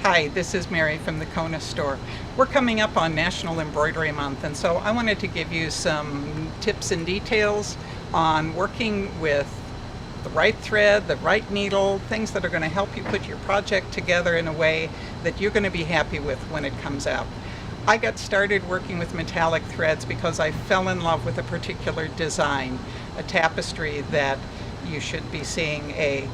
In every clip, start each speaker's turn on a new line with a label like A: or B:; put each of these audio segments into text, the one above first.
A: Hi, this is Mary from the Kona store. We're coming up on National Embroidery Month, and so I wanted to give you some tips and details on working with the right thread, the right needle, things that are going to help you put your project together in a way that you're going to be happy with when it comes out. I got started working with metallic threads because I fell in love with a particular design, a tapestry that you should be seeing a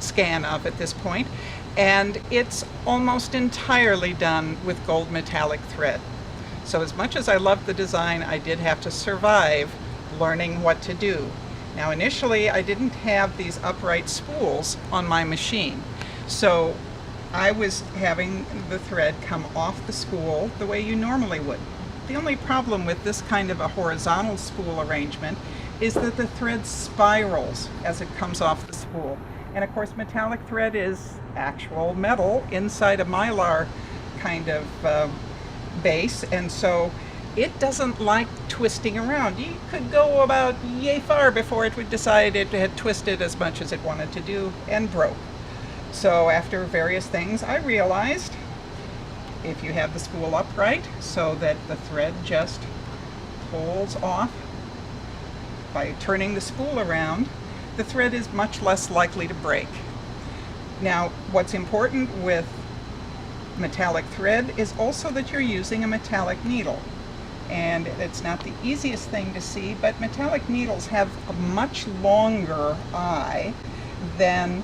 A: scan of at this point. And it's almost entirely done with gold metallic thread. So as much as I loved the design, I did have to survive learning what to do. Now initially I didn't have these upright spools on my machine, so I was having the thread come off the spool the way you normally would. The only problem with this kind of a horizontal spool arrangement is that the thread spirals as it comes off the spool. And of course metallic thread is actual metal inside a mylar kind of base, and so it doesn't like twisting around. You could go about yay far before it would decide it had twisted as much as it wanted to do and broke. So after various things I realized if you have the spool upright so that the thread just pulls off by turning the spool around, the thread is much less likely to break. Now, what's important with metallic thread is also that you're using a metallic needle. And it's not the easiest thing to see, but metallic needles have a much longer eye than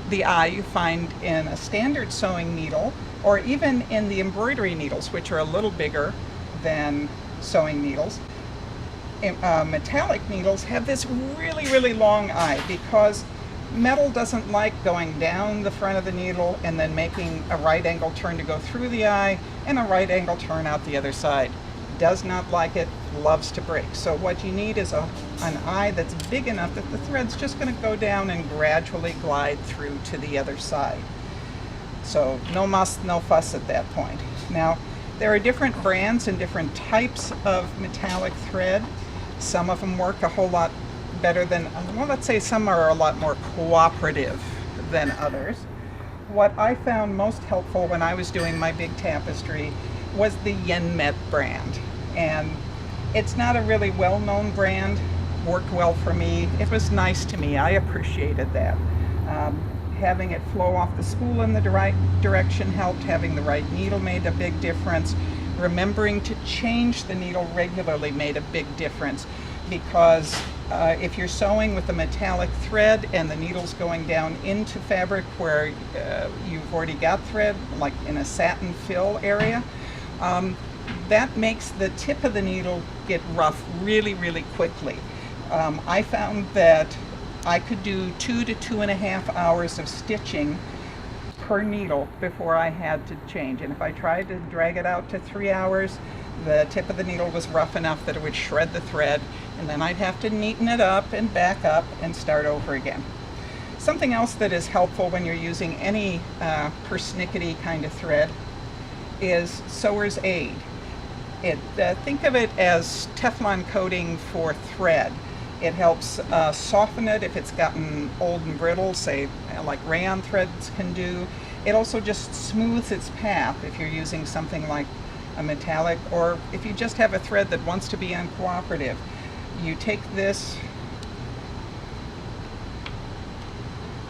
A: the eye you find in a standard sewing needle, or even in the embroidery needles, which are a little bigger than sewing needles. Metallic needles have this really long eye because metal doesn't like going down the front of the needle and then making a right angle turn to go through the eye and a right angle turn out the other side. Does not like it, loves to break. So what you need is an eye that's big enough that the thread's just going to go down and gradually glide through to the other side. So no muss, no fuss at that point. Now, there are different brands and different types of metallic thread. Some of them work a whole lot better than, well, let's say some are a lot more cooperative than others. What I found most helpful when I was doing my big tapestry was the Yenmet brand. And it's not a really well-known brand, worked well for me. It was nice to me, I appreciated that. Having it flow off the spool in the right direction helped, having the right needle made a big difference. Remembering to change the needle regularly made a big difference, because if you're sewing with a metallic thread and the needle's going down into fabric where you've already got thread, like in a satin fill area, that makes the tip of the needle get rough really quickly. I found that I could do 2 to 2.5 hours of stitching per needle before I had to change, and if I tried to drag it out to 3 hours, the tip of the needle was rough enough that it would shred the thread, and then I'd have to neaten it up and back up and start over again. Something else that is helpful when you're using any persnickety kind of thread is sewer's aid. Think of it as Teflon coating for thread. It helps soften it if it's gotten old and brittle, say like rayon threads can do. It also just smooths its path if you're using something like a metallic, or if you just have a thread that wants to be uncooperative. You take this,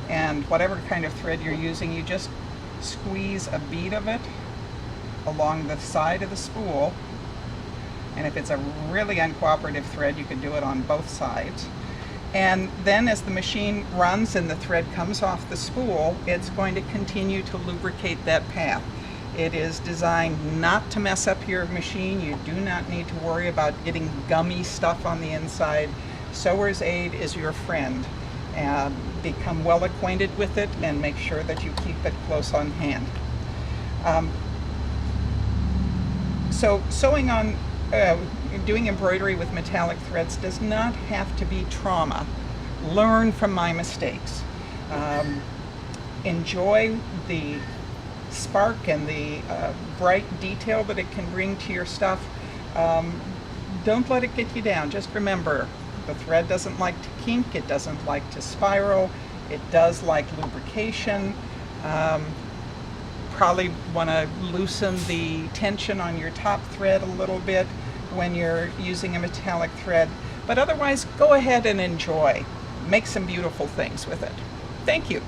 A: and whatever kind of thread you're using, you just squeeze a bead of it along the side of the spool. And if it's a really uncooperative thread, you can do it on both sides. And then as the machine runs and the thread comes off the spool, it's going to continue to lubricate that path. It is designed not to mess up your machine. You do not need to worry about getting gummy stuff on the inside. Sewer's aid is your friend. Become well acquainted with it and make sure that you keep it close on hand. So sewing on doing embroidery with metallic threads does not have to be trauma. Learn from my mistakes. Enjoy the spark and the bright detail that it can bring to your stuff. Don't let it get you down. Just remember, the thread doesn't like to kink, it doesn't like to spiral, it does like lubrication. probably want to loosen the tension on your top thread a little bit when you're using a metallic thread. But otherwise, go ahead and enjoy. Make some beautiful things with it. Thank you.